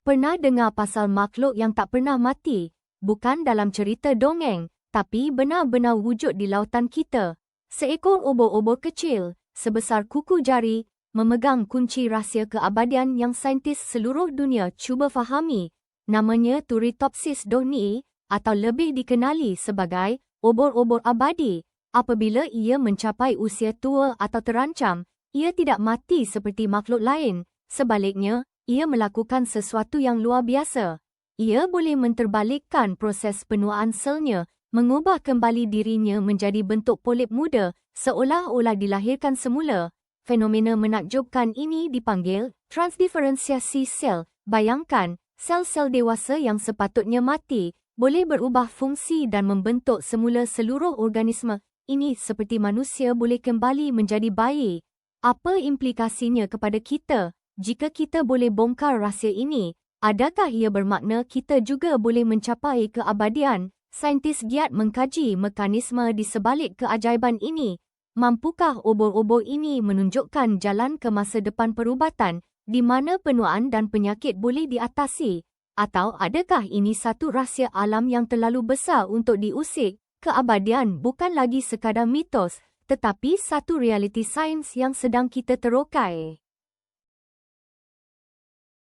Pernah dengar pasal makhluk yang tak pernah mati? Bukan dalam cerita dongeng, tapi benar-benar wujud di lautan kita. Seekor obor-obor kecil, sebesar kuku jari, memegang kunci rahsia keabadian yang saintis seluruh dunia cuba fahami. Namanya Turritopsis dohnii, atau lebih dikenali sebagai obor-obor abadi. Apabila ia mencapai usia tua atau terancam, ia tidak mati seperti makhluk lain. Sebaliknya, ia melakukan sesuatu yang luar biasa. Ia boleh menterbalikkan proses penuaan selnya, mengubah kembali dirinya menjadi bentuk polip muda, seolah-olah dilahirkan semula. Fenomena menakjubkan ini dipanggil transdiferensiasi sel. Bayangkan, sel-sel dewasa yang sepatutnya mati, boleh berubah fungsi dan membentuk semula seluruh organisme. Ini seperti manusia boleh kembali menjadi bayi. Apa implikasinya kepada kita? Jika kita boleh bongkar rahsia ini, adakah ia bermakna kita juga boleh mencapai keabadian? Saintis giat mengkaji mekanisme di sebalik keajaiban ini. Mampukah obor-obor ini menunjukkan jalan ke masa depan perubatan, di mana penuaan dan penyakit boleh diatasi? Atau adakah ini satu rahsia alam yang terlalu besar untuk diusik? Keabadian bukan lagi sekadar mitos, tetapi satu realiti sains yang sedang kita terokai.